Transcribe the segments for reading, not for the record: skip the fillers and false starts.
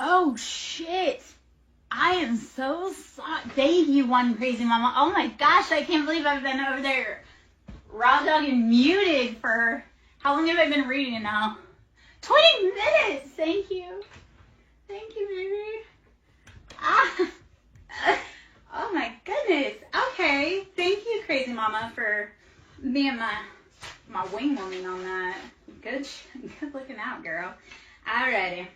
Oh, shit. I am so sorry. Thank you, one crazy mama. Oh my gosh, I can't believe I've been over there raw dog and muted for, how long have I been reading now? 20 minutes. Thank you. Thank you, baby. Ah. Oh my goodness. Okay. Thank you, crazy mama, for being my wing woman on that. Good looking out, girl. Alrighty.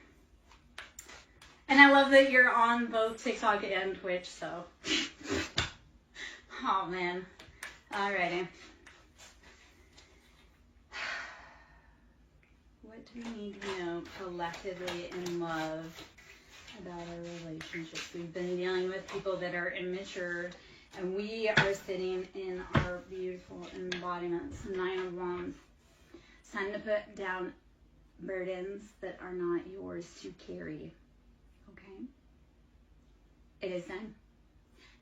And I love that you're on both TikTok and Twitch, so. Oh, man. Alrighty. What do we need to know collectively in love about our relationships? We've been dealing with people that are immature, and we are sitting in our beautiful embodiments. 9 of Wands. It's time to put down burdens that are not yours to carry. Okay? It is time.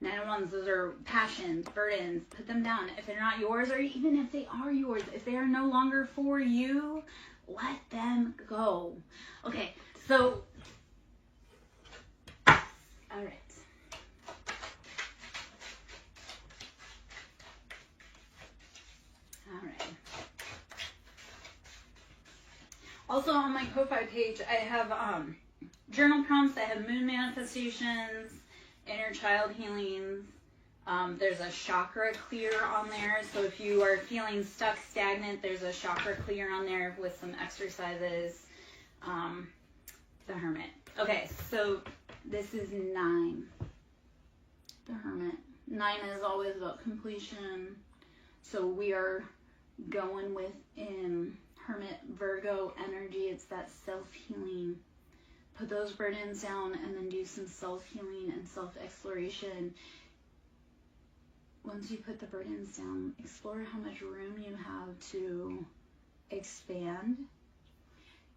9 of Wands, those are passions, burdens. Put them down. If they're not yours, or even if they are yours, if they are no longer for you, let them go. Okay, so, all right. All right. Also on my Ko-Fi page, I have journal prompts. I have moon manifestations, inner child healings. There's a chakra clear on there. So if you are feeling stuck, stagnant, there's a chakra clear on there with some exercises. The Hermit. Okay, so this is 9. The Hermit. 9 is always about completion. So we are going within Hermit Virgo energy. It's that self-healing. Put those burdens down and then do some self-healing and self-exploration. Once you put the burdens down, explore how much room you have to expand,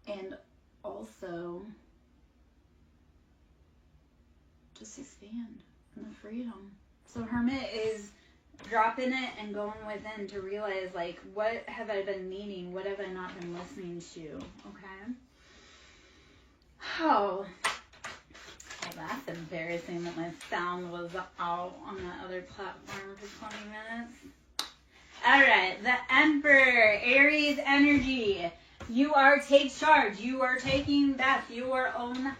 and also just expand in the freedom. So Hermit is dropping it and going within to realize, like, what have I been needing? What have I not been listening to? Okay? Oh, that's embarrassing that my sound was out on the other platform for 20 minutes. All right, the Emperor, Aries energy. You are take charge. You are taking back your own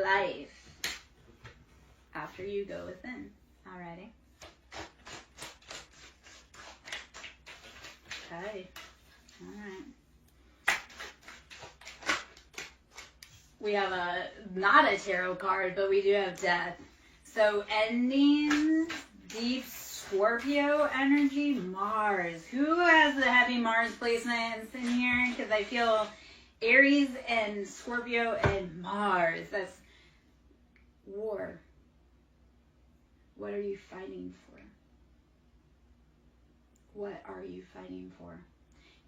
life after you go within. Alrighty. Okay. All right. We have not a tarot card, but we do have death. So endings, deep Scorpio energy, Mars. Who has the heavy Mars placements in here? Because I feel Aries and Scorpio and Mars. That's war. What are you fighting for? What are you fighting for?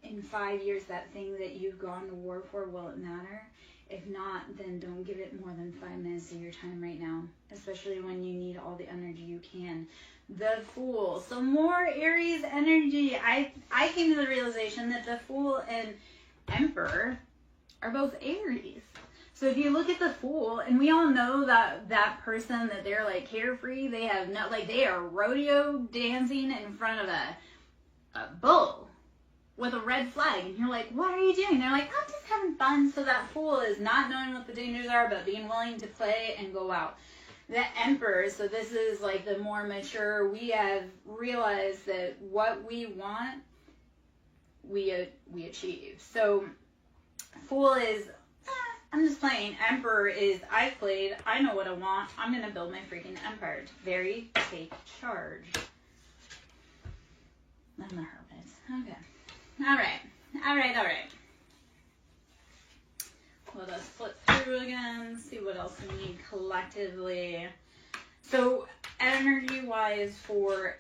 In 5 years, that thing that you've gone to war for, will it matter? If not, then don't give it more than 5 minutes of your time right now, especially when you need all the energy you can. The Fool. So more Aries energy. I came to the realization that the Fool and Emperor are both Aries. So if you look at the Fool, and we all know that person that they're like carefree, they have no, like they are rodeo dancing in front of a bull with a red flag, and you're like, what are you doing? They're like, I'm just having fun. So that Fool is not knowing what the dangers are, but being willing to play and go out. The Emperor, so this is like the more mature, we have realized that what we want, we achieve. So Fool is, I'm just playing. Emperor is, I played, I know what I want, I'm going to build my freaking empire. Very take charge. Then the Hermit. Okay. All right. Let us flip through again, see what else we need collectively. So, energy-wise for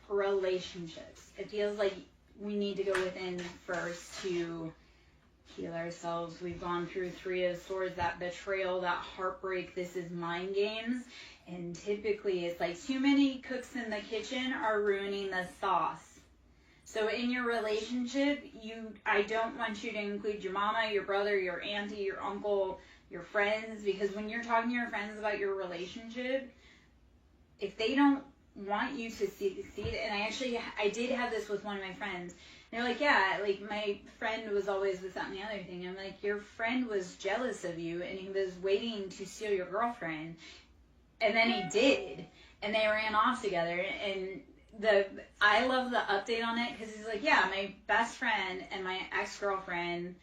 relationships, it feels like we need to go within first to heal ourselves. We've gone through 3 of Swords, that betrayal, that heartbreak. This is mind games. And typically, it's like too many cooks in the kitchen are ruining the sauce. So in your relationship, I don't want you to include your mama, your brother, your auntie, your uncle, your friends, because when you're talking to your friends about your relationship, if they don't want you to succeed, and I did have this with one of my friends. They're like, yeah, like my friend was always this, that, and the other thing. I'm like, your friend was jealous of you, and he was waiting to steal your girlfriend, and then he did, and they ran off together. And I love the update on it, because he's like, yeah, my best friend and my ex-girlfriend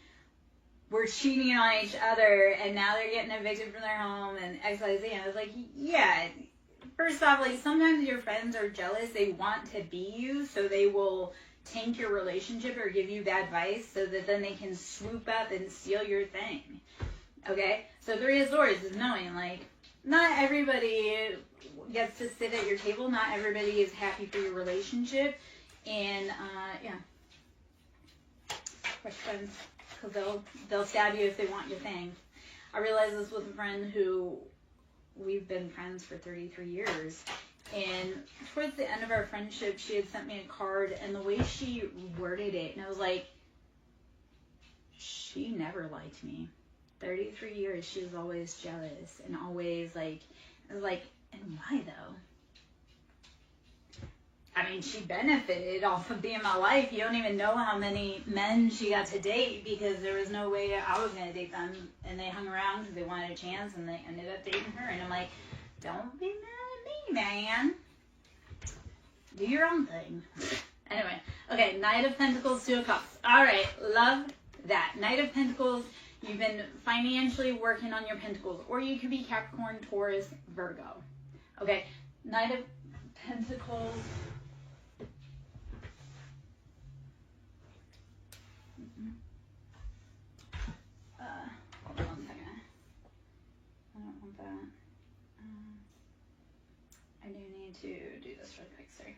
were cheating on each other, and now they're getting evicted from their home, and XYZ. And I was like, yeah. First off, like, sometimes your friends are jealous. They want to be you, so they will tank your relationship or give you bad advice so that then they can swoop up and steal your thing. Okay? So Three of Swords is knowing, like, not everybody gets to sit at your table. Not everybody is happy for your relationship. And, yeah. Questions. Because they'll stab you if they want your thing. I realized this with a friend who... we've been friends for 33 years, and towards the end of our friendship, she had sent me a card, and the way she worded it, and I was like, she never liked me. 33 years, she was always jealous, and always, like, I was like, and why, though? I mean, she benefited off of being in my life. You don't even know how many men she got to date, because there was no way I was going to date them. And they hung around because they wanted a chance, and they ended up dating her. And I'm like, don't be mad at me, man. Do your own thing. Anyway, okay, Knight of Pentacles, Two of Cups. All right, love that. Knight of Pentacles, you've been financially working on your pentacles. Or you could be Capricorn, Taurus, Virgo. Okay, Knight of Pentacles... hold on 1 second. I don't want that. I do need to do this real quick, sorry.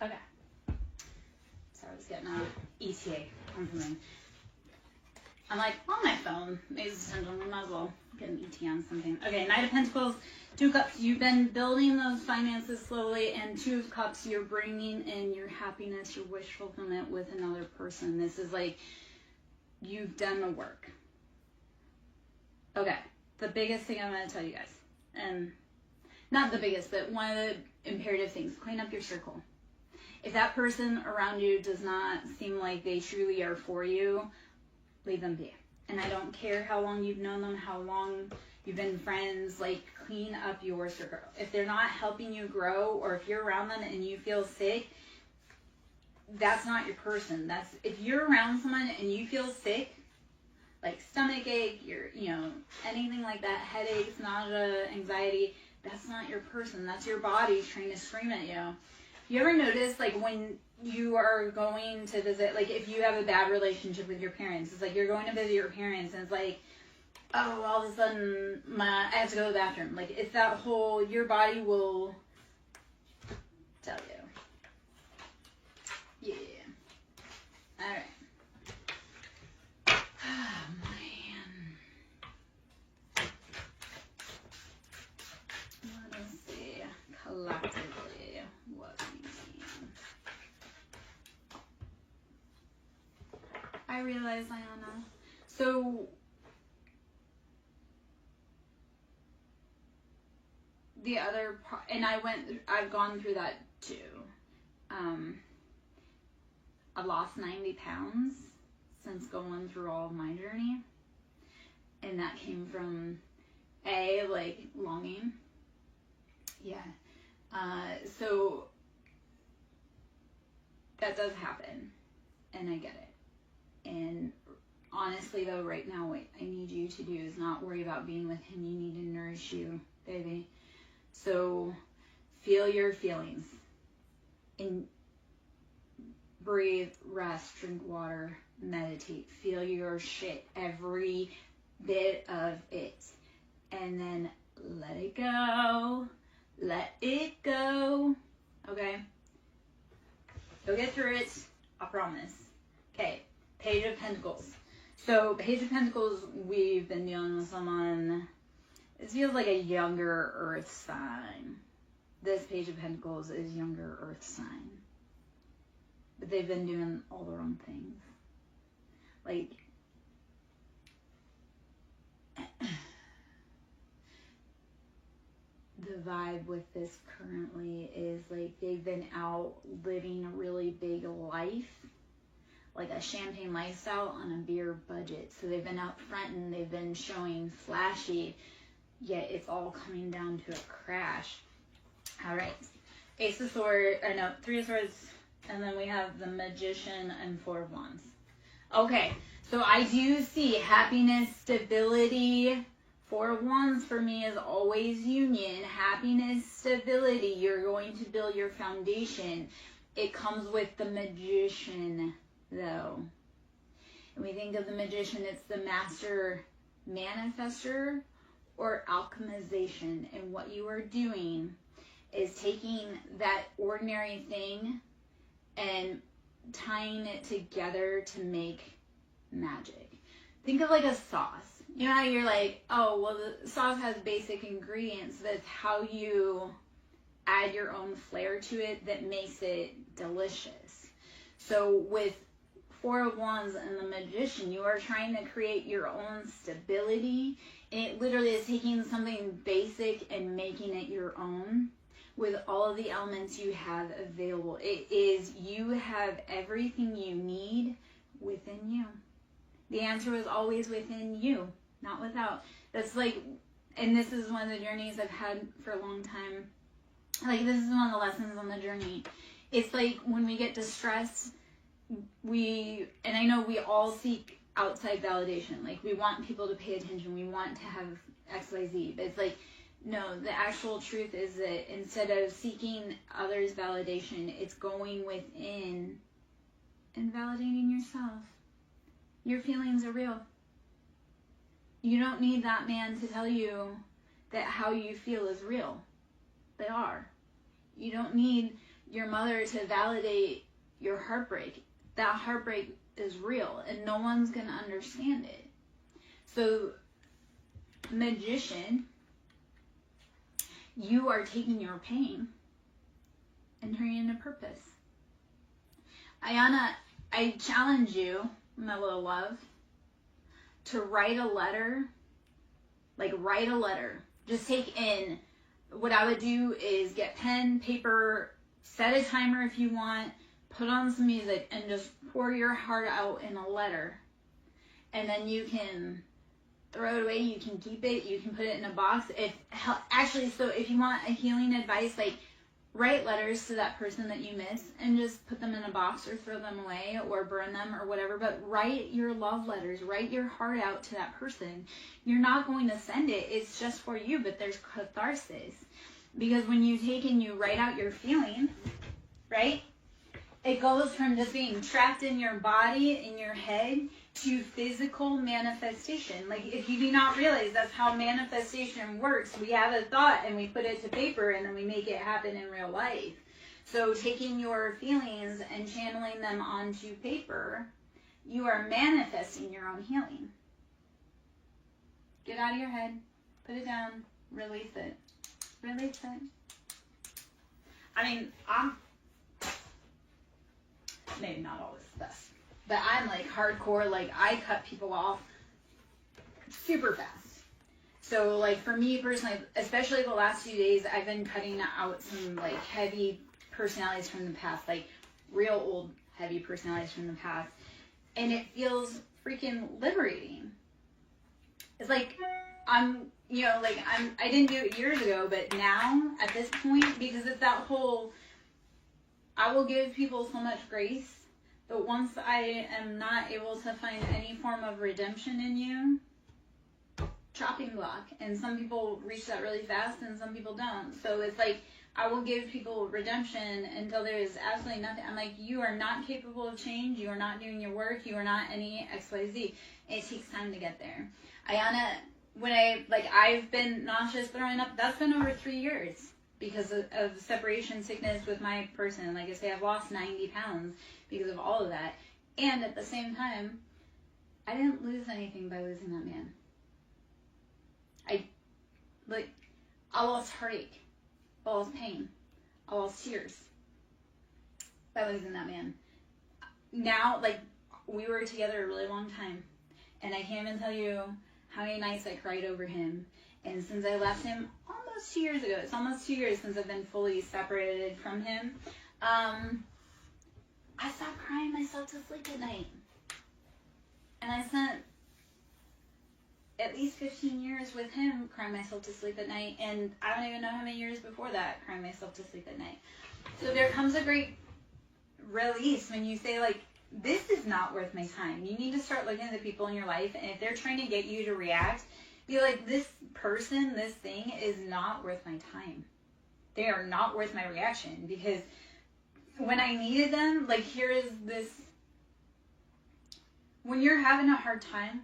Okay. So I was getting an ETA confirming. I'm like, on my phone, maybe I might as well get an ETA on something. Okay, Knight of Pentacles, Two of Cups, you've been building those finances slowly, and Two of Cups, you're bringing in your happiness, your wish fulfillment with another person. This is like, you've done the work. Okay, the biggest thing I'm going to tell you guys, and not the biggest, but one of the imperative things, clean up your circle. If that person around you does not seem like they truly are for you, leave them be. And I don't care how long you've known them, how long you've been friends, like, clean up your circle. If they're not helping you grow, or if you're around them and you feel sick, that's not your person. That's, if you're around someone and you feel sick, like stomach ache, anything like that, headaches, nausea, anxiety, that's not your person. That's your body trying to scream at you. You ever notice, like, when you are going to visit, like, if you have a bad relationship with your parents, it's like you're going to visit your parents, and it's like, oh, all of a sudden, I have to go to the bathroom. Like, it's that whole, your body will tell you. Yeah. All right. Oh, man. Let us see. Collectively, what we need. I realize, Ayana. So, the other part, and I've gone through that too. I've lost 90 pounds since going through all of my journey. And that came from, like, longing. Yeah. So, that does happen. And I get it. And honestly, though, right now, what I need you to do is not worry about being with him. You need to nourish you, baby. So, feel your feelings. And breathe, rest, drink water, meditate. Feel your shit, every bit of it. And then let it go. Let it go. Okay? You'll get through it. I promise. Okay. Page of Pentacles. So, Page of Pentacles, we've been dealing with someone This feels like a younger earth sign. This Page of Pentacles is younger earth sign. But they've been doing all the wrong things. Like, the vibe with this currently is like they've been out living a really big life, like a champagne lifestyle on a beer budget. So they've been out front and they've been showing flashy, yet it's all coming down to a crash. All right, Ace of Swords, or no, Three of Swords, and then we have the Magician and Four of Wands. Okay, so I do see happiness, stability. Four of Wands for me is always union, happiness, stability. You're going to build your foundation. It comes with the Magician, though. And we think of the Magician, it's the master manifester or alchemization. And what you are doing is taking that ordinary thing and tying it together to make magic. Think of like a sauce. You know how you're like, oh, well, the sauce has basic ingredients. That's how you add your own flair to it that makes it delicious. So with Four of Wands and the Magician, you are trying to create your own stability. And it literally is taking something basic and making it your own with all of the elements you have available. It is, you have everything you need within you. The answer is always within you, not without. That's like, and this is one of the journeys I've had for a long time. Like, this is one of the lessons on the journey. It's like when we get distressed, and I know we all seek outside validation. Like, we want people to pay attention. We want to have XYZ. But it's like, no, the actual truth is that instead of seeking others' validation, it's going within and validating yourself. Your feelings are real. You don't need that man to tell you that how you feel is real. They are. You don't need your mother to validate your heartbreak. That heartbreak is real, and no one's going to understand it. So, Magician, you are taking your pain and turning it into purpose. Ayana, I challenge you, my little love, to write a letter. Like, write a letter. Just take in, what I would do is get pen, paper, set a timer if you want, put on some music, and just pour your heart out in a letter. And then you can throw it away, you can keep it, you can put it in a box. So if you want a healing advice, like, write letters to that person that you miss and just put them in a box or throw them away or burn them or whatever. But write your love letters, write your heart out to that person. You're not going to send it, it's just for you, but there's catharsis. Because when you take and you write out your feeling, right? It goes from just being trapped in your body, in your head, to physical manifestation. Like, if you do not realize that's how manifestation works, we have a thought and we put it to paper and then we make it happen in real life. So taking your feelings and channeling them onto paper, you are manifesting your own healing. Get out of your head, put it down, release it. Release it. I mean, I'm maybe not always the best, but I'm like hardcore. Like, I cut people off super fast. So like for me personally, especially the last few days, I've been cutting out some like heavy personalities from the past, like real old heavy personalities from the past, and it feels freaking liberating. It's like I didn't do it years ago, but now at this point, because it's that whole, I will give people so much grace, but once I am not able to find any form of redemption in you, chopping block. And some people reach that really fast and some people don't. So it's like, I will give people redemption until there is absolutely nothing. I'm like, you are not capable of change. You are not doing your work. You are not any XYZ. It takes time to get there. Ayana, I've been nauseous, throwing up, that's been over 3 years because of separation sickness with my person. Like I say, I've lost 90 pounds because of all of that. And at the same time, I didn't lose anything by losing that man. Like, I lost heartache. I lost pain. I lost tears by losing that man. Now, like, we were together a really long time, and I can't even tell you how many nights I cried over him. And since I left him almost 2 years ago, it's almost 2 years since I've been fully separated from him, I stopped crying myself to sleep at night. And I spent at least 15 years with him crying myself to sleep at night, and I don't even know how many years before that crying myself to sleep at night. So there comes a great release when you say, like, this is not worth my time. You need to start looking at the people in your life, and if they're trying to get you to react, be like, this person, this thing is not worth my time. They are not worth my reaction, because when I needed them, like, here is this. When you're having a hard time,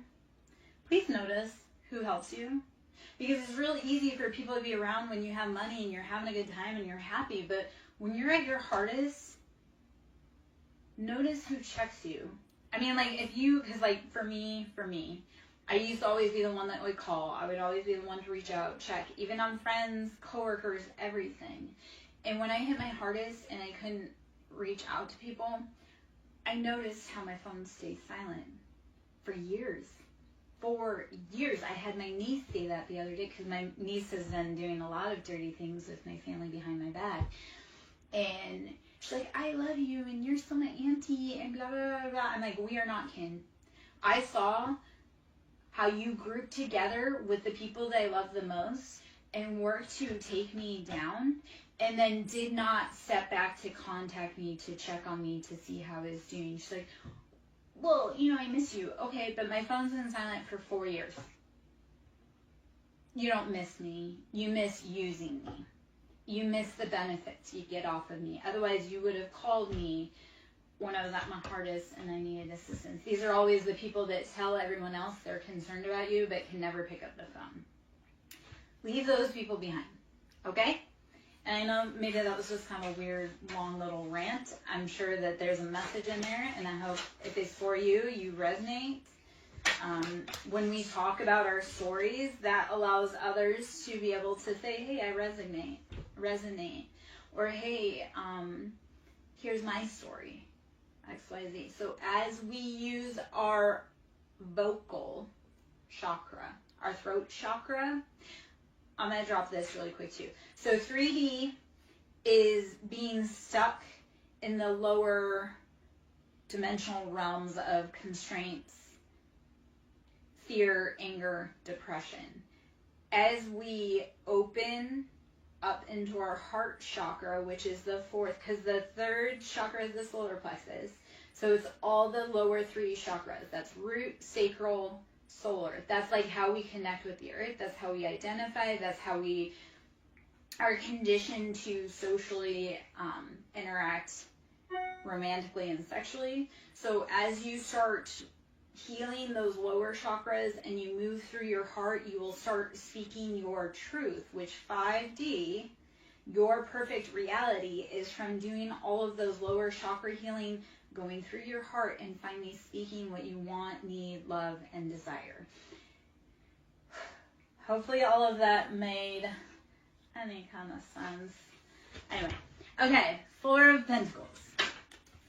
please notice who helps you. Because it's really easy for people to be around when you have money and you're having a good time and you're happy. But when you're at your hardest, notice who checks you. I mean, like, if you, because, like, for me, I used to always be the one that would call. I would always be the one to reach out, check, even on friends, coworkers, everything. And when I hit my hardest and I couldn't reach out to people, I noticed how my phone stayed silent for years. For years. I had my niece say that the other day, because my niece has been doing a lot of dirty things with my family behind my back. And she's like, I love you, and you're still my auntie, and blah, blah, blah, blah. I'm like, we are not kin. I saw how you grouped together with the people that I love the most and worked to take me down, and then did not step back to contact me, to check on me, to see how I was doing. She's like, well, you know, I miss you. Okay, but my phone's been silent for 4 years. You don't miss me. You miss using me. You miss the benefits you get off of me. Otherwise, you would have called me when I was at my hardest and I needed assistance. These are always the people that tell everyone else they're concerned about you but can never pick up the phone. Leave those people behind, okay? And I know maybe that was just kind of a weird, long little rant. I'm sure that there's a message in there, and I hope if it's for you, you resonate. When we talk about our stories, that allows others to be able to say, hey, I resonate. Or, hey, here's my story, XYZ. So as we use our vocal chakra, our throat chakra, I'm going to drop this really quick too. So 3D is being stuck in the lower dimensional realms of constraints, fear, anger, depression. As we open up into our heart chakra, which is the fourth, because the third chakra is the solar plexus. So it's all the lower three chakras. That's root, sacral, solar. That's like how we connect with the earth. That's how we identify. That's how we are conditioned to socially interact romantically and sexually. So as you start healing those lower chakras and you move through your heart, you will start speaking your truth, which 5D, your perfect reality, is from doing all of those lower chakra healing, going through your heart, and finally speaking what you want, need, love, and desire. Hopefully all of that made any kind of sense. Anyway, okay, Four of Pentacles.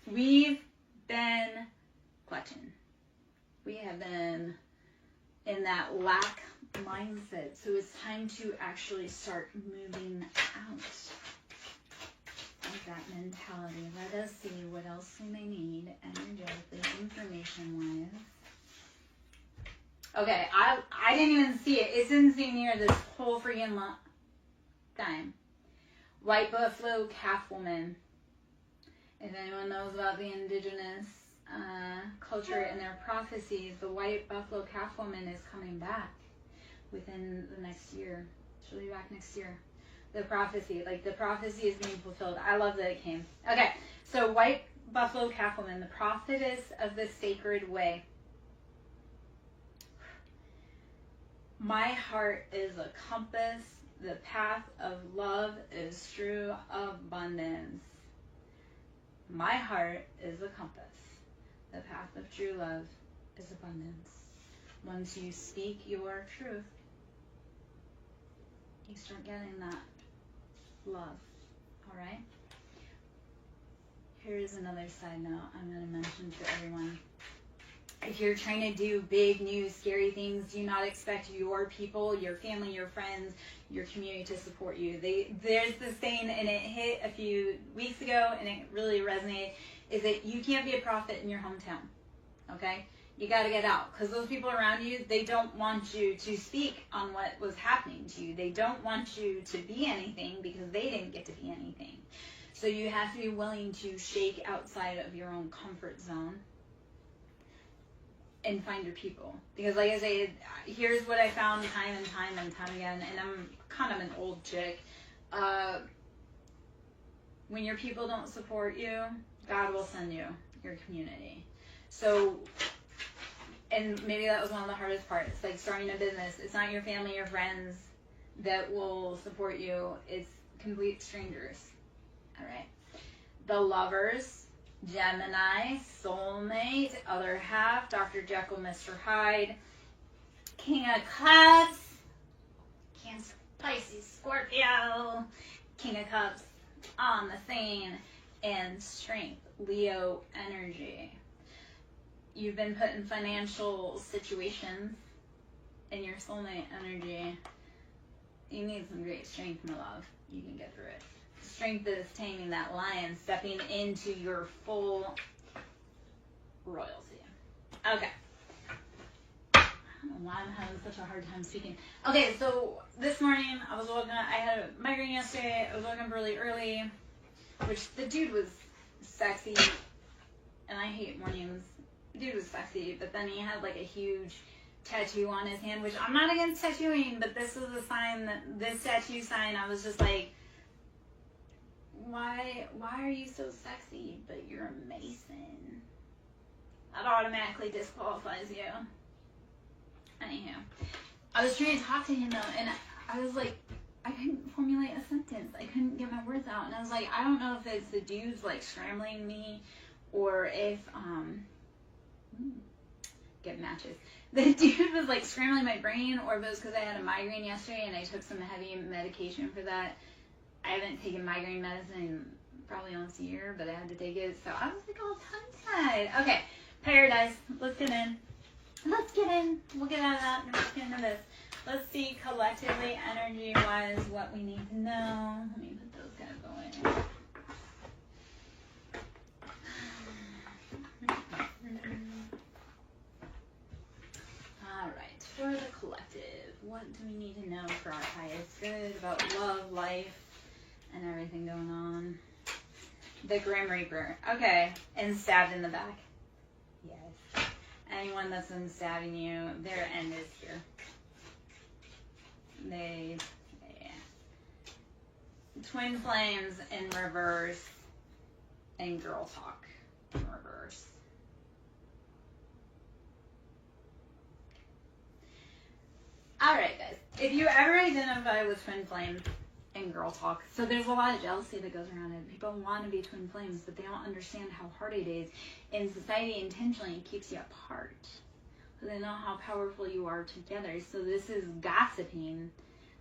We've been clutching. We have been in that lack mindset. So it's time to actually start moving out of that mentality. Let us see what else we may need energetically, information-wise. Okay, I didn't even see it. It's in seen here this whole freaking time. White buffalo calf woman. If anyone knows about the indigenous culture and their prophecies, the white buffalo calf woman is coming back within the next year. She'll be back next year. The prophecy is being fulfilled. I love that it came. Okay, so white buffalo calf woman, the prophetess of the sacred way. My heart is a compass. The path of love is true abundance. My heart is a compass. The path of true love is abundance. Once you speak your truth, you start getting that love. All right? Here's another side note I'm going to mention to everyone. If you're trying to do big, new, scary things, do not expect your people, your family, your friends, your community to support you. There's this saying, and it hit a few weeks ago, and it really resonated, is that you can't be a prophet in your hometown, okay? You got to get out, because those people around you, they don't want you to speak on what was happening to you. They don't want you to be anything because they didn't get to be anything. So you have to be willing to shake outside of your own comfort zone and find your people. Because like I say, here's what I found time and time again, and I'm kind of an old chick. When your people don't support you, God will send you your community. So, and maybe that was one of the hardest parts, like starting a business. It's not your family or friends that will support you. It's complete strangers. All right. The lovers, Gemini, soulmate, other half, Dr. Jekyll, Mr. Hyde, King of Cups, Cancer, Pisces, Scorpio, King of Cups on the scene, and Strength, Leo energy. You've been put in financial situations in your soulmate energy. You need some great strength, my love. You can get through it. Strength is taming that lion, stepping into your full royalty. Okay. I don't know why I'm having such a hard time speaking. Okay, so this morning I was woken up. I had a migraine yesterday. I was woken up really early, which the dude was sexy, and I hate mornings. The dude was sexy, but then he had like a huge tattoo on his hand, which I'm not against tattooing, but this is a sign that this tattoo sign, I was just like, why are you so sexy, but you're a Mason? That automatically disqualifies you. Anyhow, I was trying to talk to him though, and I was like, I couldn't formulate a sentence. I couldn't get my words out, and I was like, I don't know if it's the dudes like scrambling me, or if get matches. The dude was like scrambling my brain, or if it was because I had a migraine yesterday and I took some heavy medication for that. I haven't taken migraine medicine in probably almost a year, but I had to take it, so I was like all tongue-tied. Okay, Paradise, let's get in. Let's get in. We'll get out of that and let's get into this. Let's see collectively, energy-wise, what we need to know. Let me put those guys away. Alright, for the collective, what do we need to know for our highest good about love, life, and everything going on? The Grim Reaper. Okay, and stabbed in the back. Yes. Anyone that's been stabbing you, their end is here. Twin flames in reverse, and girl talk in reverse. Alright guys, if you ever identify with twin flames and girl talk, so there's a lot of jealousy that goes around it. People want to be twin flames, but they don't understand how hard it is. And society intentionally keeps you apart. So they know how powerful you are together. So this is gossiping.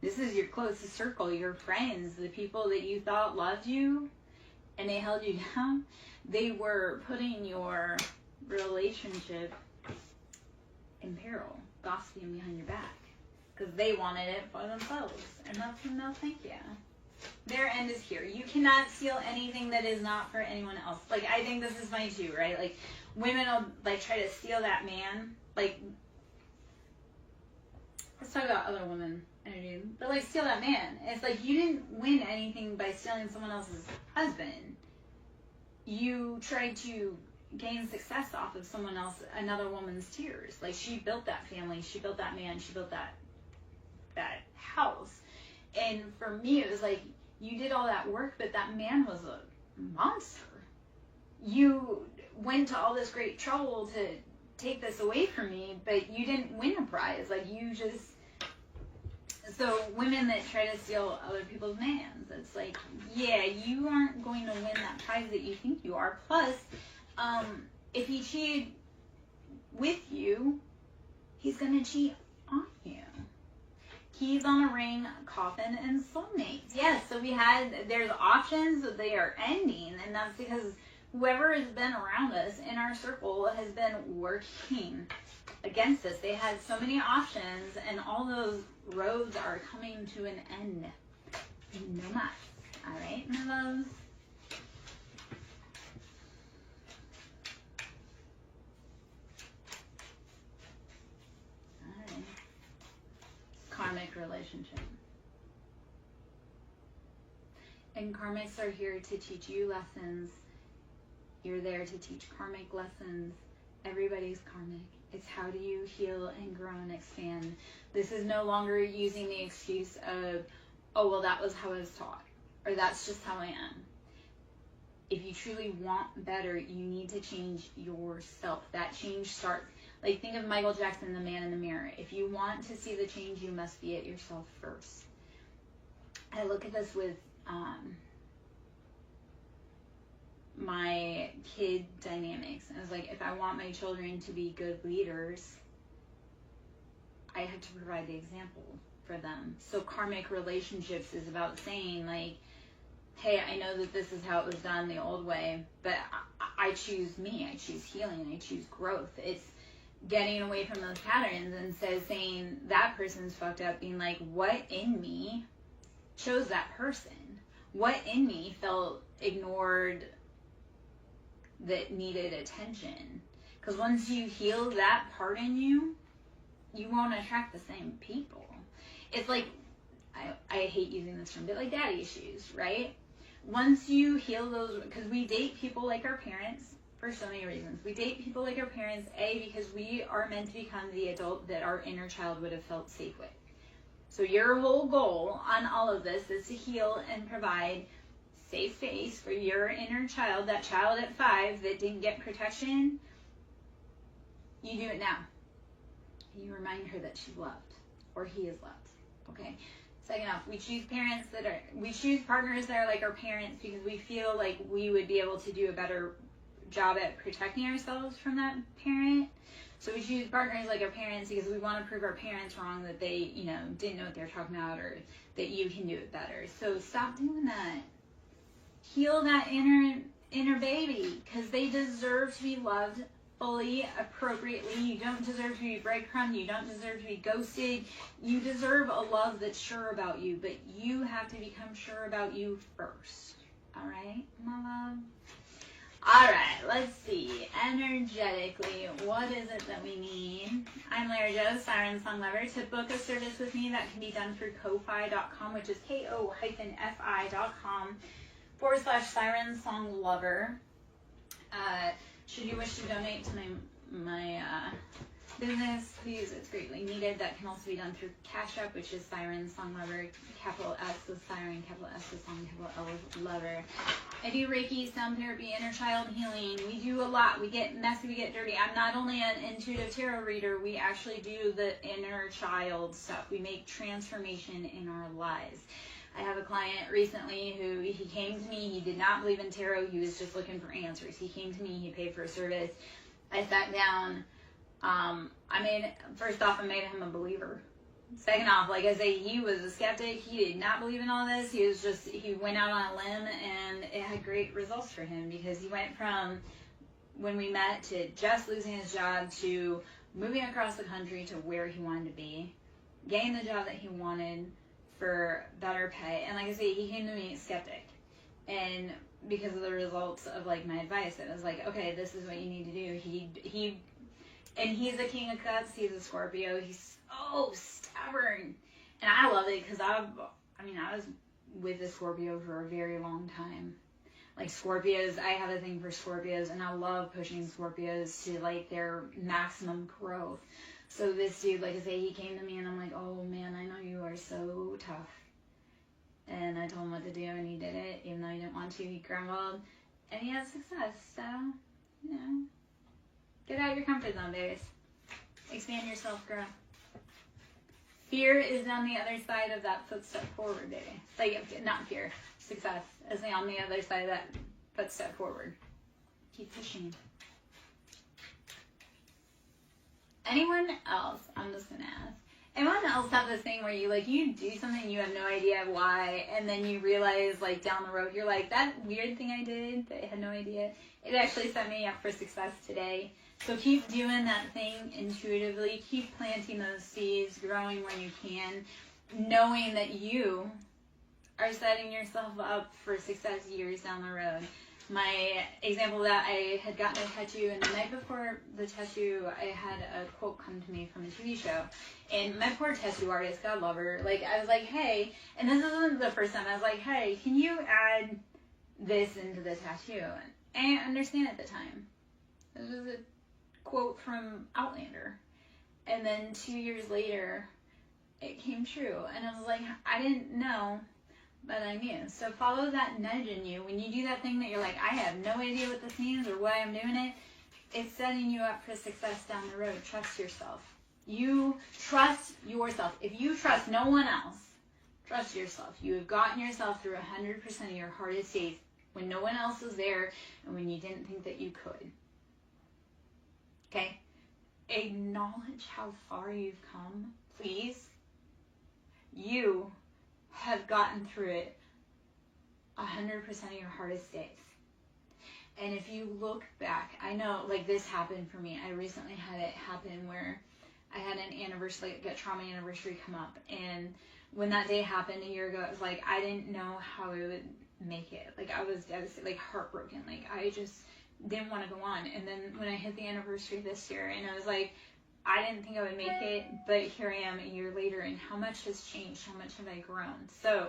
This is your closest circle, your friends, the people that you thought loved you, and they held you down. They were putting your relationship in peril, gossiping behind your back. Because they wanted it for themselves. And that's a no thank you. Their end is here. You cannot steal anything that is not for anyone else. Like, I think this is funny too, right? Like, women will, like, try to steal that man. Like, let's talk about other women energy. But, like, steal that man. It's like, you didn't win anything by stealing someone else's husband. You tried to gain success off of someone else, another woman's tears. Like, she built that family. She built that man. She built that house. And for me, it was like, you did all that work, but that man was a monster. You went to all this great trouble to take this away from me, but you didn't win a prize. Like, you just... So women that try to steal other people's mans, it's like, yeah, you aren't going to win that prize that you think you are. Plus, if he cheated with you, he's going to cheat on you. Keys on a ring, coffin, and soulmates. Yes, so there's options, but they are ending, and that's because whoever has been around us in our circle has been working against us. They had so many options, and all those roads are coming to an end. No mas. All right, my loves. All right. Karmic relationship. And karmics are here to teach you lessons. You're there to teach karmic lessons. Everybody's karmic. It's how do you heal and grow and expand. This is no longer using the excuse of, oh, well, that was how I was taught, or that's just how I am. If you truly want better, you need to change yourself. That change starts, like, think of Michael Jackson, the man in the mirror. If you want to see the change, you must be it yourself first. I look at this with my kid dynamics. I was like, if I want my children to be good leaders, I have to provide the example for them. So karmic relationships is about saying, like, hey, I know that this is how it was done the old way, but I choose me. I choose healing. I choose growth. It's getting away from those patterns and saying that person's fucked up, being like, what in me chose that person? What in me felt ignored that needed attention? Because once you heal that part in you, you won't attract the same people. It's like, I hate using this term, but like daddy issues, right? Once you heal those, because we date people like our parents for so many reasons. We date people like our parents, because we are meant to become the adult that our inner child would have felt safe with. So your whole goal on all of this is to heal and provide safe space for your inner child, that child at 5 that didn't get protection. You do it now. You remind her that she's loved, or he is loved. Okay. Second off, we choose partners that are like our parents because we feel like we would be able to do a better job at protecting ourselves from that parent. So we choose partners like our parents because we want to prove our parents wrong, that they, didn't know what they were talking about, or that you can do it better. So stop doing that. Heal that inner baby, because they deserve to be loved fully, appropriately. You don't deserve to be breadcrumbed. You don't deserve to be ghosted. You deserve a love that's sure about you, but you have to become sure about you first. All right, my love? All right, let's see. Energetically, what is it that we need? I'm Lara Jo, SirenSong Lover. To book a service with me, that can be done through ko-fi.com, which is ko-fi.com/SirenSong Lover. Should you wish to donate to my business, please, it's greatly needed. That can also be done through Cash App, which is SirenSong Lover, capital S is Siren, capital S is Song, capital L is Lover. I do Reiki, sound therapy, inner child healing. We do a lot. We get messy, we get dirty. I'm not only an intuitive tarot reader, we actually do the inner child stuff. We make transformation in our lives. I have a client recently who, he came to me, he did not believe in tarot, he was just looking for answers. He came to me, he paid for a service. I sat down, first off, I made him a believer. Second off, like I say, he was a skeptic, he did not believe in all this, he went out on a limb, and it had great results for him, because he went from, when we met, to just losing his job, to moving across the country to where he wanted to be, getting the job that he wanted, for better pay. And like I say, he came to me skeptic, and because of the results of like my advice, it was like, okay, this is what you need to do. He's a King of Cups, he's a Scorpio, he's so stubborn, and I love it, because I was with a Scorpio for a very long time. Like Scorpios, I have a thing for Scorpios, and I love pushing Scorpios to like their maximum growth. So this dude, like I say, he came to me, and I'm like, oh man, I know you are so tough. And I told him what to do, and he did it, even though he didn't want to. He grumbled, and he had success. So, get out of your comfort zone, babes. Expand yourself, girl. Fear is on the other side of that footstep forward, baby. Like, not fear, success is on the other side of that footstep forward. Keep pushing. Anyone else, I'm just going to ask, Anyone else have this thing where you do something, you have no idea why, and then you realize, like, down the road, you're like, that weird thing I did that I had no idea, it actually set me up for success today. So keep doing that thing intuitively. Keep planting those seeds, growing where you can, knowing that you are setting yourself up for success years down the road. My example of that, I had gotten a tattoo, and the night before the tattoo, I had a quote come to me from a TV show. And my poor tattoo artist, God love her, like, I was like, hey, and this isn't the first time, I was like, hey, can you add this into the tattoo? And I didn't understand at the time. This was a quote from Outlander. And then 2 years later, it came true. And I was like, I didn't know, but I knew. So follow that nudge in you. When you do that thing that you're like, I have no idea what this means or why I'm doing it, it's setting you up for success down the road. Trust yourself. You trust yourself. If you trust no one else, trust yourself. You have gotten yourself through 100% of your hardest days when no one else was there and when you didn't think that you could. Okay? Acknowledge how far you've come, please. You have gotten through it 100% of your hardest days. And if you look back, I know, like, this happened for me. I recently had it happen where I had an anniversary, like a trauma anniversary come up. And when that day happened a year ago, it was like, I didn't know how I would make it. Like, I was devastated, like, heartbroken. Like, I just didn't want to go on. And then when I hit the anniversary this year, and I was like, I didn't think I would make it, but here I am a year later, and how much has changed? How much have I grown? So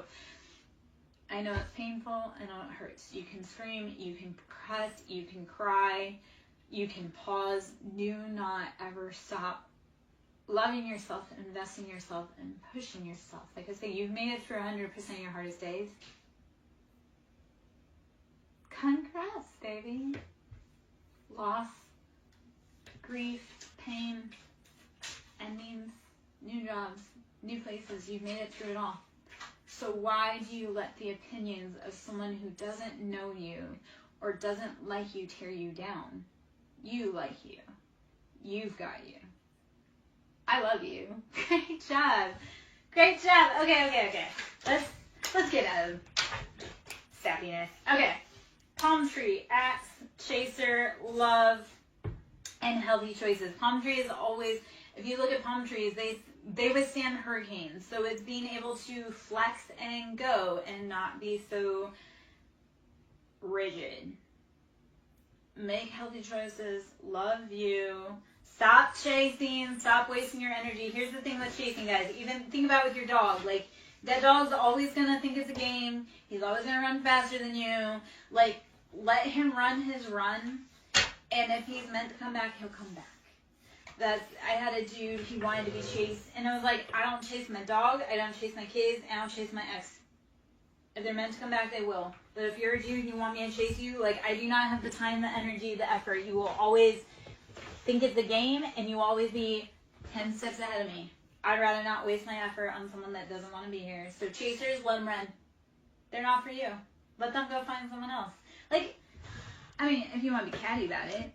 I know it's painful. I know it hurts. You can scream, you can cuss, you can cry, you can pause. Do not ever stop loving yourself, investing in yourself, and pushing yourself. Like I say, you've made it through 100% of your hardest days. Congrats, baby. Loss, grief, pain, endings, new jobs, new places. You've made it through it all. So why do you let the opinions of someone who doesn't know you or doesn't like you tear you down? You like you. You've got you. I love you. Great job. Great job. Okay. Let's get out of sappiness. Okay. Palm tree, axe, chaser, love, and healthy choices. Palm tree is always, if you look at palm trees, they withstand hurricanes. So it's being able to flex and go and not be so rigid. Make healthy choices. Love you. Stop chasing. Stop wasting your energy. Here's the thing with chasing, guys. Even think about with your dog. Like, that dog's always going to think it's a game. He's always going to run faster than you. Like, let him run his run. And if he's meant to come back, he'll come back. I had a dude, he wanted to be chased. And I was like, I don't chase my dog. I don't chase my kids. I don't chase my ex. If they're meant to come back, they will. But if you're a dude and you want me to chase you, like, I do not have the time, the energy, the effort. You will always think it's a game, and you will always be 10 steps ahead of me. I'd rather not waste my effort on someone that doesn't want to be here. So chasers, let them run. They're not for you. Let them go find someone else. Like, I mean, if you want to be catty about it,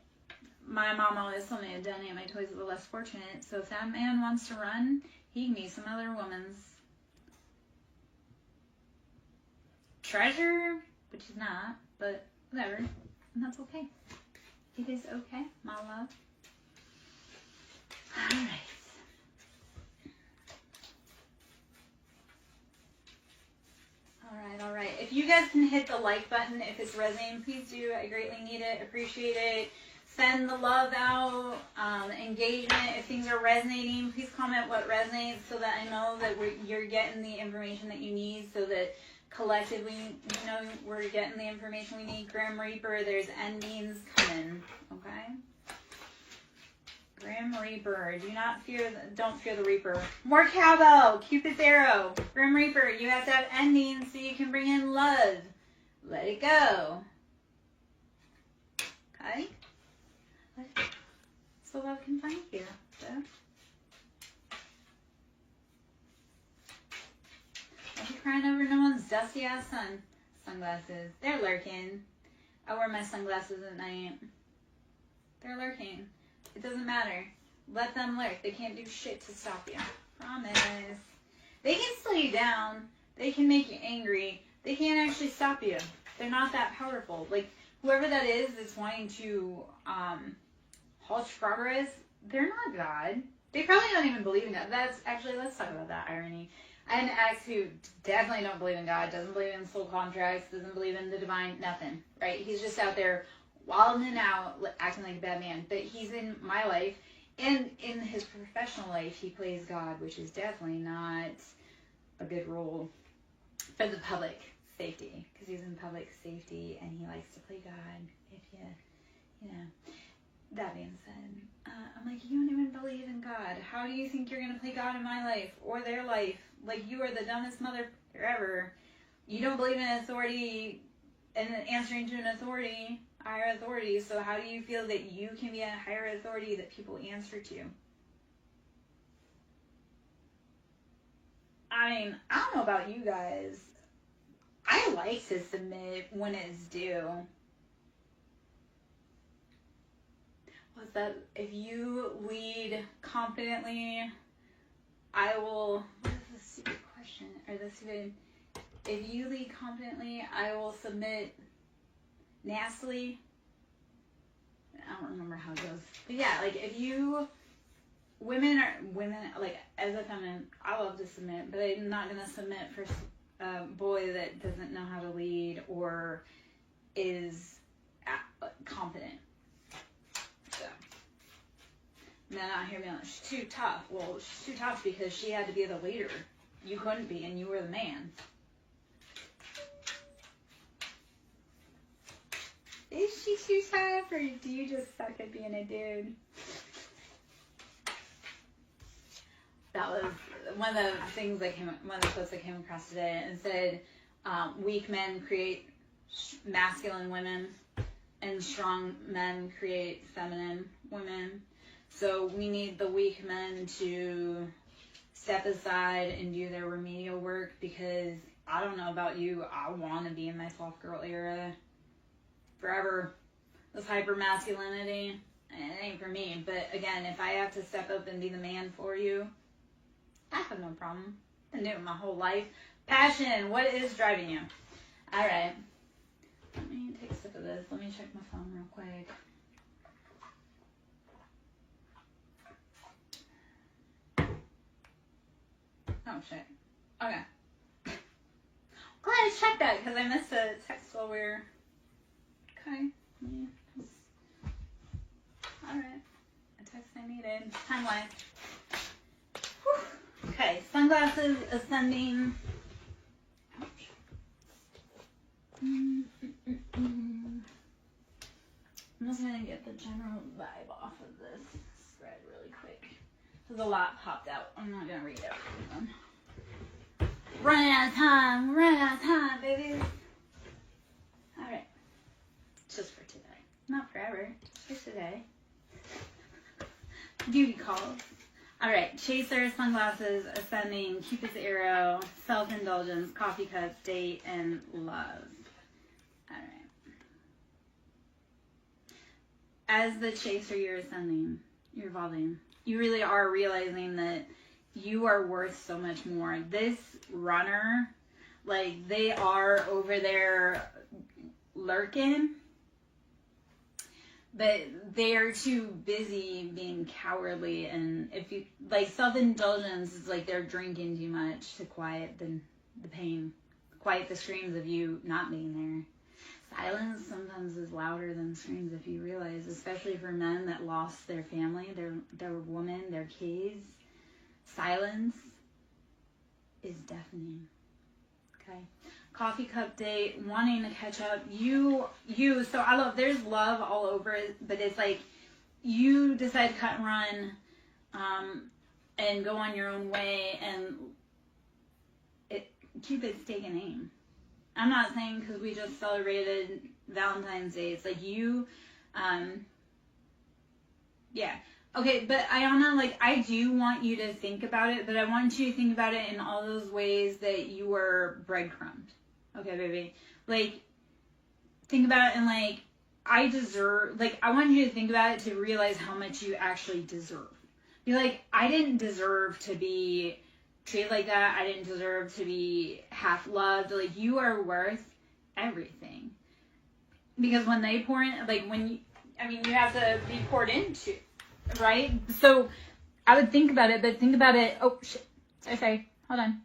my mom always told me to donate my toys to the less fortunate. So if that man wants to run, he can be some other woman's treasure, which is not, but whatever. And that's okay. It is okay, my love. All right. If you guys can hit the like button if it's resonating, please do. I greatly need it, appreciate it. Send the love out, engagement. If things are resonating, please comment what resonates so that I know that you're getting the information that you need, so that collectively, you know, we're getting the information we need. Grim Reaper, there's endings coming, okay? Grim Reaper, don't fear the Reaper. More cowbell, Cupid's arrow. Grim Reaper, you have to have endings so you can bring in love. Let it go. Okay? So love can find you. So. Don't be crying over no one's dusty ass sunglasses. They're lurking. I wear my sunglasses at night. They're lurking. It doesn't matter. Let them lurk. They can't do shit to stop you. Promise. They can slow you down. They can make you angry. They can't actually stop you. They're not that powerful. Like, whoever that is that's wanting to halt progress, they're not God. They probably don't even believe in God. Let's talk about that irony. I had an ex who definitely don't believe in God, doesn't believe in soul contracts, doesn't believe in the divine, nothing, right? He's just out there wilding out, acting like a bad man. But he's in my life, and in his professional life, he plays God, which is definitely not a good role for the public safety, because he's in public safety, and he likes to play God, if you know. That being said, I'm like, you don't even believe in God. How do you think you're going to play God in my life or their life? Like, you are the dumbest mother ever. You don't believe in authority and answering to an authority, higher authority. So how do you feel that you can be a higher authority that people answer to? I mean, I don't know about you guys. I like to submit when it's due. What's that? If you lead confidently, I will. What is the stupid question? Or the stupid? If you lead confidently, I will submit nastily. I don't remember how it goes. But yeah, like if you. Women, like as a feminine, I love to submit, but I'm not going to submit for a boy that doesn't know how to lead or is confident. So, and then I hear me like, she's too tough. Well, she's too tough because she had to be the leader. You couldn't be, and you were the man. Is she too tough, or do you just suck at being a dude? That was one of the things one of the quotes I came across today, and said, weak men create masculine women, and strong men create feminine women. So we need the weak men to step aside and do their remedial work, because I don't know about you, I want to be in my soft girl era forever. This hyper masculinity, it ain't for me. But again, if I have to step up and be the man for you, I have no problem. I've been doing it my whole life. Passion, what is driving you? All right. Let me take a sip of this. Let me check my phone real quick. Oh, shit. Okay. Glad I checked that, because I missed a text while we were... Okay. Yeah. Alright. A text I needed. Time-wise. Okay. Sunglasses ascending. Ouch. I'm just going to get the general vibe off of this spread really quick. There's a lot popped out. I'm not going to read everything. Running out of time, baby. Alright. Just for today. Not forever. Just today. Duty calls. Alright. Chaser, sunglasses, ascending, Cupid's arrow, self-indulgence, coffee cups, date, and love. Alright. As the chaser, you're ascending. You're evolving. You really are realizing that you are worth so much more. This runner, like, they are over there lurking, but they are too busy being cowardly. And if you, like, self-indulgence is like they're drinking too much to quiet the pain, quiet the screams of you not being there. Silence sometimes is louder than screams, if you realize, especially for men that lost their family, their woman, their kids. Silence is deafening. Okay. Coffee cup date, wanting to catch up. So I love, there's love all over it, but it's like you decide to cut and run, and go on your own way, and Cupid's taking aim. I'm not saying because we just celebrated Valentine's Day. It's like you, yeah. Okay, but Ayana, like, I do want you to think about it, but I want you to think about it in all those ways that you were breadcrumbed. Okay, baby? Like, think about it in, like, I want you to think about it to realize how much you actually deserve. You're like, I didn't deserve to be treated like that. I didn't deserve to be half loved. Like, you are worth everything. Because when they pour in, like, you have to be poured into, right? So I would think about it, but think about it. Oh, shit. Okay, hold on.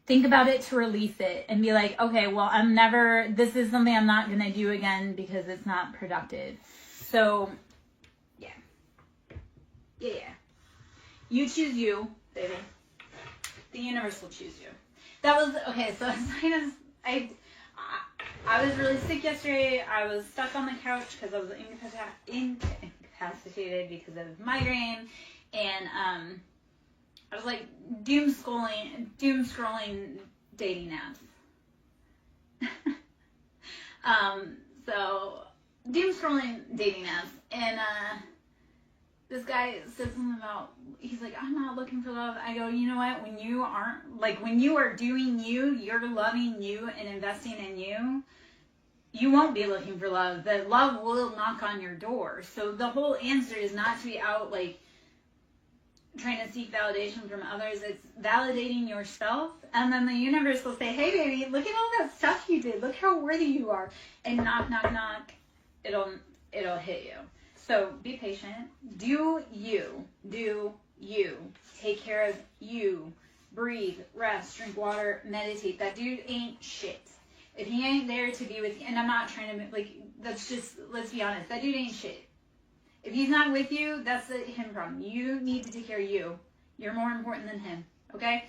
Think about it to release it and be like, okay, well, this is something I'm not going to do again because it's not productive. So, yeah. You choose you, baby. The universe will choose you. That was, okay, so I was really sick yesterday. I was stuck on the couch because I was incapacitated because of migraine. And, I was like doom scrolling dating apps. So doom scrolling dating apps, and this guy said something about, he's like, I'm not looking for love. I go, you know what? When you are doing you, you're loving you and investing in you, you won't be looking for love. The love will knock on your door. So the whole answer is not to be out like trying to seek validation from others. It's validating yourself, and then the universe will say, hey baby, look at all that stuff you did, look how worthy you are, and knock, it'll hit you. So be patient, do you take care of you, breathe, rest, drink water, meditate. That dude ain't shit. If he ain't there to be with you, and I'm not trying to, like, that's just, let's be honest, that dude ain't shit. If he's not with you, that's a him problem. You need to take care of you. You're more important than him, okay?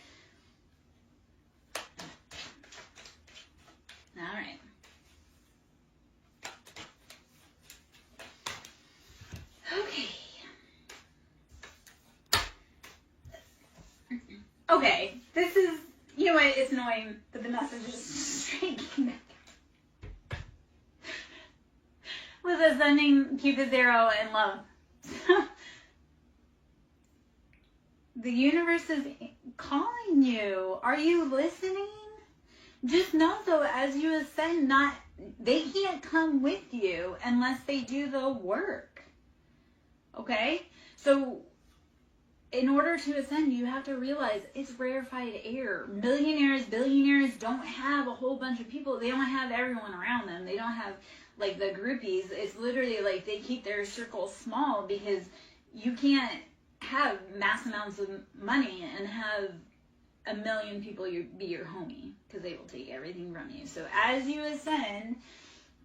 All right. Okay. Okay, this is, you know what, it's annoying that the message is striking back. With ascending Cupid's arrow and love. The universe is calling you. Are you listening? Just know though, as you ascend, they can't come with you unless they do the work. Okay? So in order to ascend, you have to realize it's rarefied air. Millionaires, billionaires don't have a whole bunch of people. They don't have everyone around them. They don't have like the groupies. It's literally like they keep their circle small because you can't have mass amounts of money and have a million people be your homie, because they will take everything from you. So as you ascend,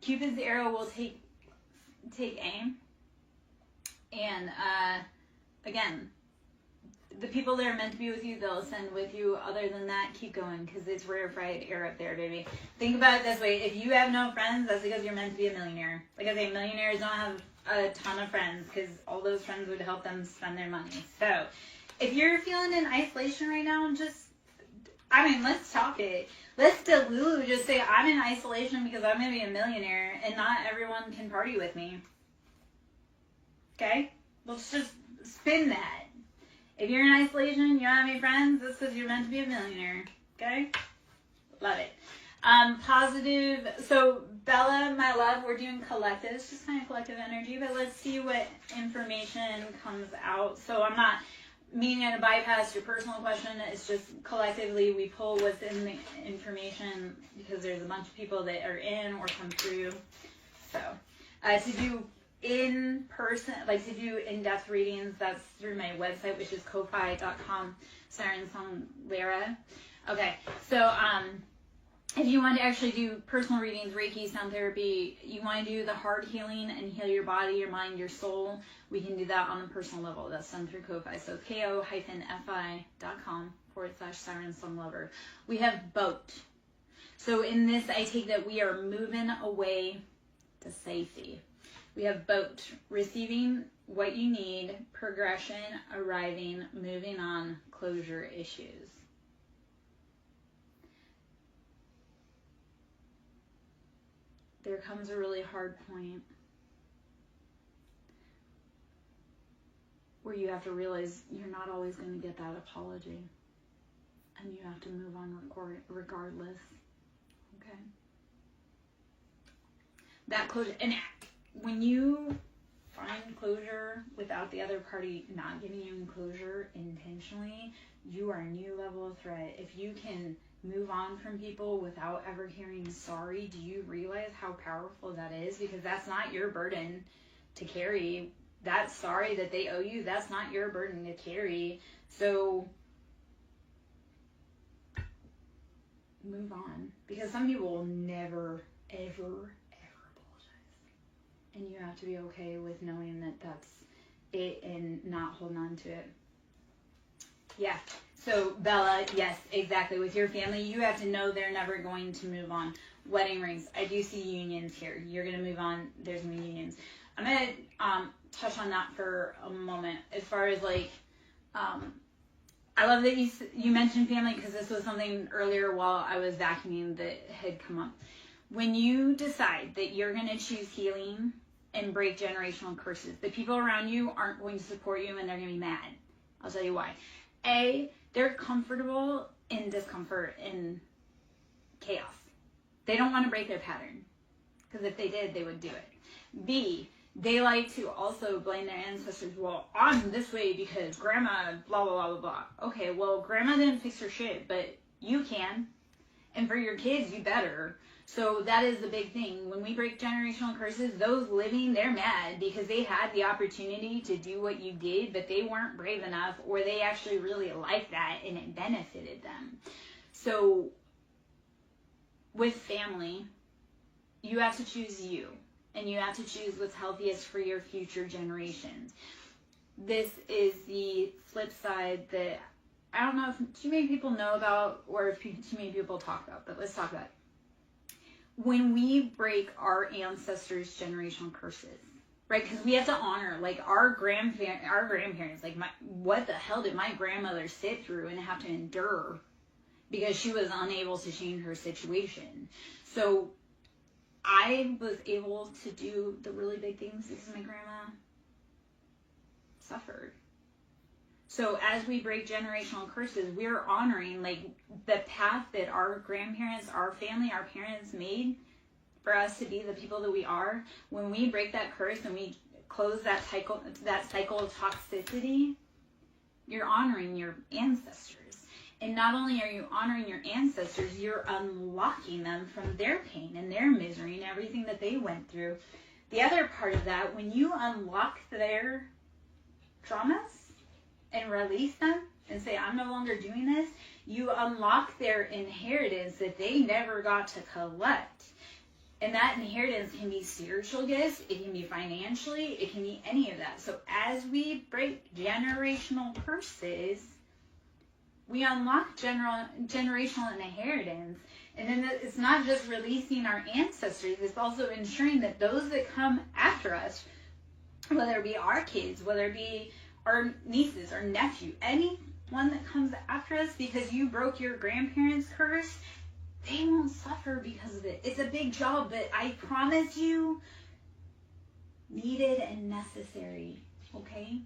Cupid's arrow will take aim, and again, the people that are meant to be with you, they'll ascend with you. Other than that, keep going, because it's rarefied air up there, baby. Think about it this way. If you have no friends, that's because you're meant to be a millionaire. Like I say, millionaires don't have a ton of friends, because all those friends would help them spend their money. So if you're feeling in isolation right now, let's talk it. Let's Delulu just say, I'm in isolation because I'm going to be a millionaire, and not everyone can party with me. Okay? Let's just spin that. If you're in isolation, you don't have any friends, that's because you're meant to be a millionaire. Okay? Love it. Positive. So, Bella, my love, we're doing collective. It's just kind of collective energy, but let's see what information comes out. So, I'm not meaning to bypass your personal question. It's just collectively we pull what's in the information, because there's a bunch of people that are in or come through. So, to do in person, like to do in-depth readings, that's through my website, which is ko-fi.com, SirenSong Lara. Okay, so if you want to actually do personal readings, Reiki, sound therapy, you want to do the heart healing and heal your body, your mind, your soul, we can do that on a personal level. That's done through Ko-Fi. So ko-fi.com/SirenSong Lover. We have boat. So in this, I take that we are moving away to safety. We have boat, receiving what you need, progression, arriving, moving on, closure issues. There comes a really hard point where you have to realize you're not always going to get that apology, and you have to move on regardless. Okay? That closure, and when you find closure without the other party not giving you closure intentionally, you are a new level of threat. If you can move on from people without ever hearing sorry, do you realize how powerful that is? Because that's not your burden to carry. That sorry that they owe you, that's not your burden to carry. So move on. Because some people will never, ever apologize. And you have to be okay with knowing that that's it and not holding on to it. Yeah. So, Bella, yes, exactly. With your family, you have to know they're never going to move on. Wedding rings. I do see unions here. You're going to move on. There's going to be unions. I'm going to touch on that for a moment. As far as, like, I love that you mentioned family, because this was something earlier while I was vacuuming that had come up. When you decide that you're going to choose healing and break generational curses, the people around you aren't going to support you and they're going to be mad. I'll tell you why. A, they're comfortable in discomfort and chaos. They don't want to break their pattern, because if they did, they would do it. B, they like to also blame their ancestors. Well, I'm this way because grandma blah, blah, blah, blah, blah. Okay, well, grandma didn't fix her shit, but you can. And for your kids, you better. So that is the big thing. When we break generational curses, those living, they're mad because they had the opportunity to do what you did, but they weren't brave enough, or they actually really liked that and it benefited them. So with family, you have to choose you, and you have to choose what's healthiest for your future generations. This is the flip side that I don't know if too many people know about, or if too many people talk about, but let's talk about it. When we break our ancestors' generational curses, right? Because we have to honor, like, our grandparents. Like, what the hell did my grandmother sit through and have to endure because she was unable to change her situation? So I was able to do the really big things because my grandma suffered. So as we break generational curses, we're honoring, like, the path that our grandparents, our family, our parents made for us to be the people that we are. When we break that curse and we close that cycle of toxicity, you're honoring your ancestors. And not only are you honoring your ancestors, you're unlocking them from their pain and their misery and everything that they went through. The other part of that, when you unlock their traumas and release them and say, I'm no longer doing this, you unlock their inheritance that they never got to collect. And that inheritance can be spiritual gifts, it can be financially, it can be any of that. So as we break generational curses, we unlock generational inheritance. And then it's not just releasing our ancestors, it's also ensuring that those that come after us, whether it be our kids, whether it be our nieces, our nephew, anyone that comes after us, because you broke your grandparents' curse, they won't suffer because of it. It's a big job, but I promise you, needed and necessary. Okay?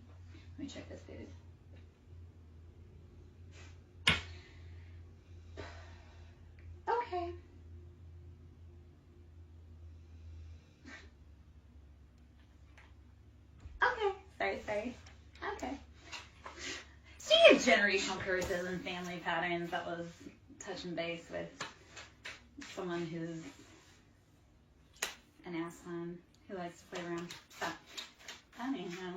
Let me check this food. Okay. Okay. Sorry. Okay. Speaking of generational curses and family patterns, that was touching base with someone who's an assman who likes to play around. But anyhow,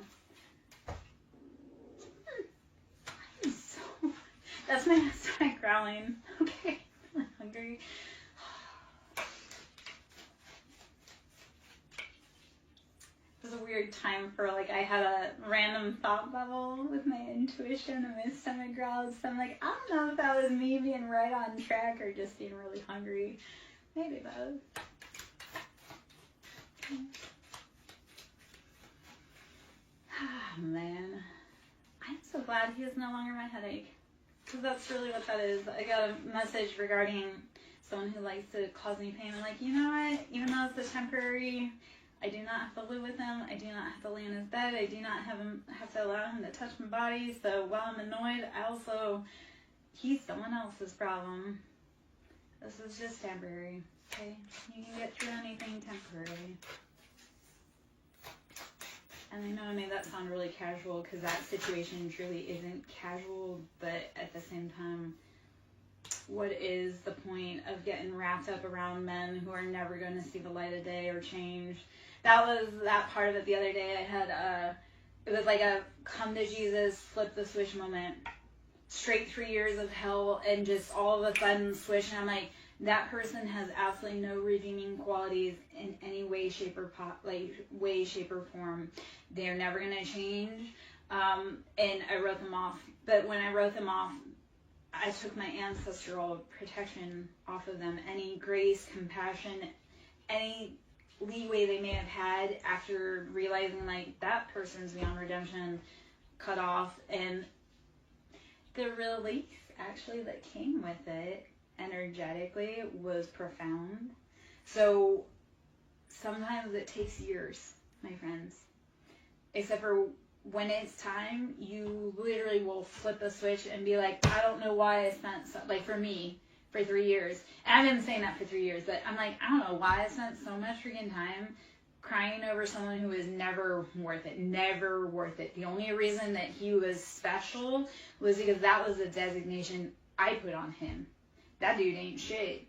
that's my stomach growling. Okay, I'm hungry. It was a weird time for, like, I had a random thought bubble with my intuition and my stomach growls. So I'm like, I don't know if that was me being right on track or just being really hungry. Maybe both. Man, I'm so glad he is no longer my headache. Because that's really what that is. I got a message regarding someone who likes to cause me pain. I'm like, you know what? Even though it's a temporary, I do not have to live with him. I do not have to lay in his bed. I do not have to allow him to touch my body. So while I'm annoyed, he's someone else's problem. This is just temporary. Okay? You can get through anything temporary. And I know I made that sound really casual because that situation truly isn't casual, but at the same time, what is the point of getting wrapped up around men who are never going to see the light of day or change? That was that part of it the other day. I had it was like a come to Jesus, flip the switch moment. Straight 3 years of hell, and just all of a sudden switch, and I'm like, that person has absolutely no redeeming qualities in any way, shape, or form. They're never gonna change. And I wrote them off. But when I wrote them off, I took my ancestral protection off of them. Any grace, compassion, any leeway they may have had after realizing like that person's beyond redemption, cut off. And the relief actually that came with it energetically was profound. So sometimes it takes years, my friends. Except for when it's time, you literally will flip a switch and be like, I don't know why I spent, like for me, for 3 years. And I've been saying that for 3 years, but I'm like, I don't know why I spent so much freaking time crying over someone who was never worth it. Never worth it. The only reason that he was special was because that was the designation I put on him. That dude ain't shit.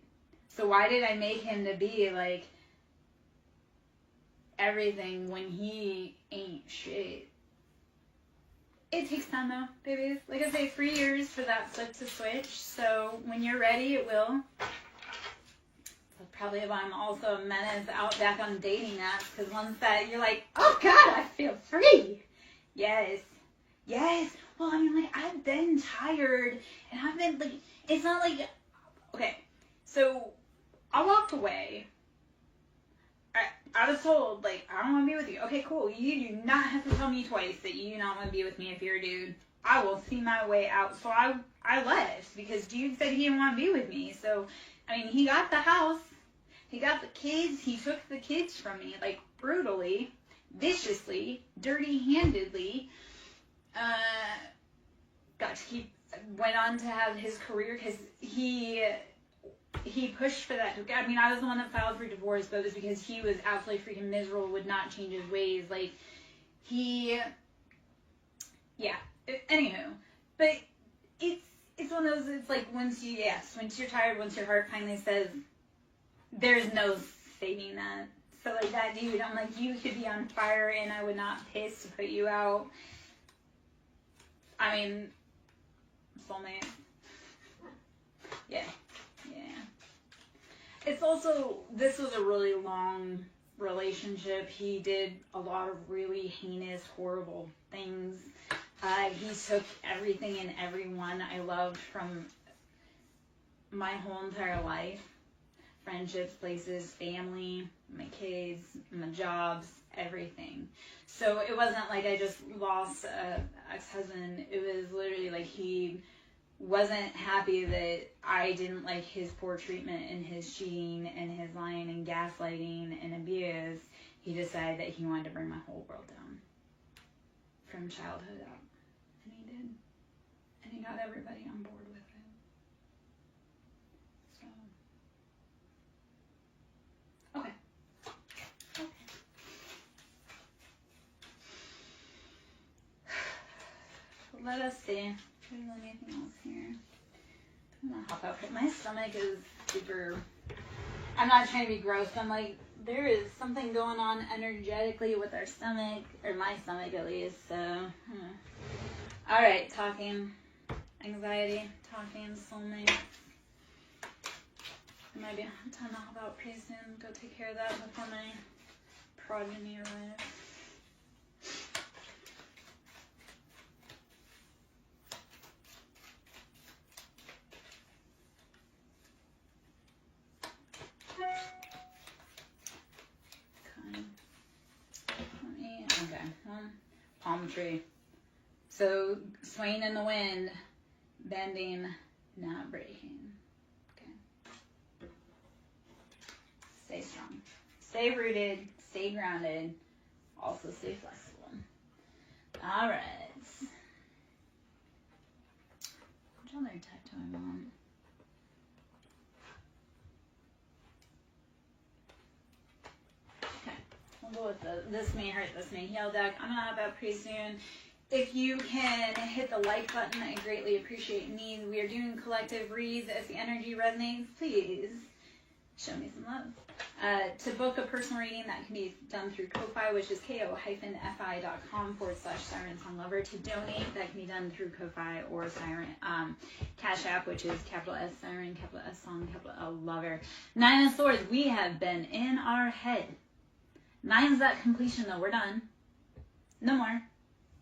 So why did I make him to be like everything when he ain't shit? It takes time though, babies. Like I say, 3 years for that flip to switch. So when you're ready, it will. Probably why I'm also a menace out back on dating apps, because once that you're like, oh God, I feel free. Yes. Well, I mean, like, I've been tired, and I've been, like, it's not like, okay, so I walked away. I was told, like, I don't want to be with you. Okay, cool. You do not have to tell me twice that you do not want to be with me if you're a dude. I will see my way out. So I left, because dude said he didn't want to be with me. So, I mean, he got the house. He got the kids. He took the kids from me, like, brutally, viciously, dirty-handedly. Went on to have his career because he pushed for that. I mean, I was the one that filed for divorce, but it was because he was absolutely freaking miserable, would not change his ways. Like, anywho. But it's one of those, it's like once you're tired, once your heart finally says, there's no saving that. So, like, that dude, I'm like, you could be on fire and I would not piss to put you out. I mean, soulmate. Yeah. It's also, this was a really long relationship. He did a lot of really heinous, horrible things. He took everything and everyone I loved from my whole entire life. Friendships, places, family, my kids, my jobs, everything. So it wasn't like I just lost an ex-husband. It was literally like he wasn't happy that I didn't like his poor treatment and his cheating and his lying and gaslighting and abuse. He decided that he wanted to bring my whole world down from childhood up. And he did. And he got everybody on board with it. Let us see. Is there anything else here? I'm gonna hop out. My stomach is super. I'm not trying to be gross. I'm like, there is something going on energetically with our stomach, or my stomach at least. So, all right, talking, anxiety, talking, soulmate. It might be time to hop out pretty soon. Go take care of that before my progeny arrives. Palm tree. So swaying in the wind, bending, not breaking. Okay. Stay strong. Stay rooted. Stay grounded. Also stay flexible. All right. Which other type do I want? Okay. We'll cool with this may hurt, this may heal deck. I'm gonna hop out pretty soon. If you can hit the like button, I greatly appreciate me. We are doing collective reads. If the energy resonates, please show me some love. To book a personal reading, that can be done through Ko-Fi, which is ko-fi.com/SirenSongLover. To donate, that can be done through Ko-Fi or Siren Cash App, which is capital S Siren, capital S Song, capital L Lover. 9 of Swords, we have been in our head. 9's that completion, though. We're done. No more.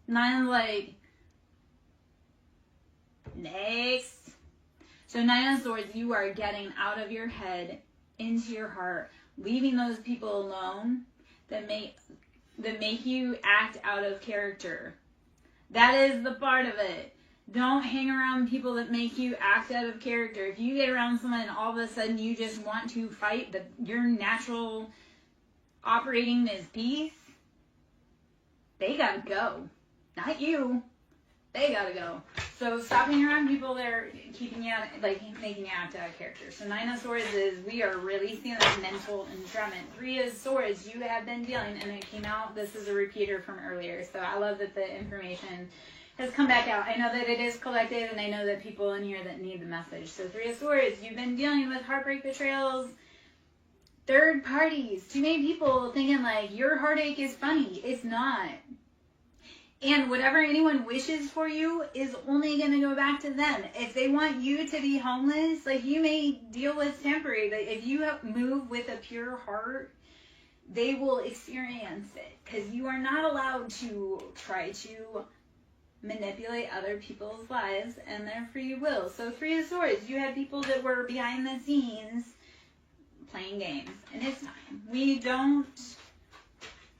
9's like, next. So 9 of Swords, you are getting out of your head into your heart, leaving those people alone that make you act out of character. That is the part of it. Don't hang around people that make you act out of character. If you get around someone and all of a sudden you just want to fight, your natural operating is peace, they gotta go. Not you. They gotta go. So stop hanging around people that are keeping you out, like making you act out of character. So 9 of Swords is we are releasing that mental entrapment. 3 of Swords, you have been dealing, and it came out. This is a repeater from earlier. So I love that the information has come back out. I know that it is collected, and I know that people in here that need the message. So 3 of Swords, you've been dealing with heartbreak, betrayals, third parties. Too many people thinking like your heartache is funny. It's not. And whatever anyone wishes for you is only going to go back to them. If they want you to be homeless, like you may deal with temporary, but if you move with a pure heart, they will experience it. Because you are not allowed to try to manipulate other people's lives and their free will. So 3 of Swords, you had people that were behind the scenes playing games. And it's time.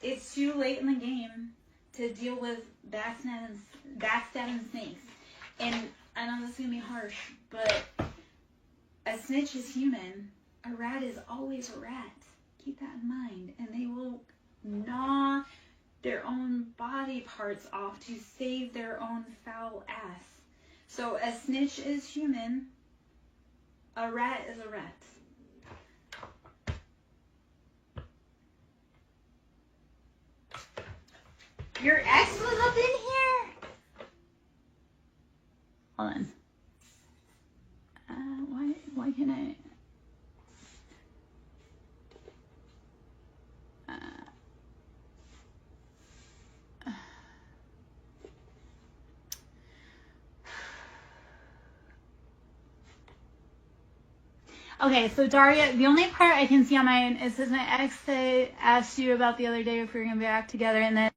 It's too late in the game to deal with backstabbing snakes. And I know this is going to be harsh, but a snitch is human. A rat is always a rat. Keep that in mind. And they will gnaw their own body parts off to save their own foul ass. So a snitch is human. A rat is a rat. Your ex was up in here? Hold on. Why can't I? Okay, so Daria, the only part I can see on mine, it says my ex asked you about the other day if we were going to be back together, and then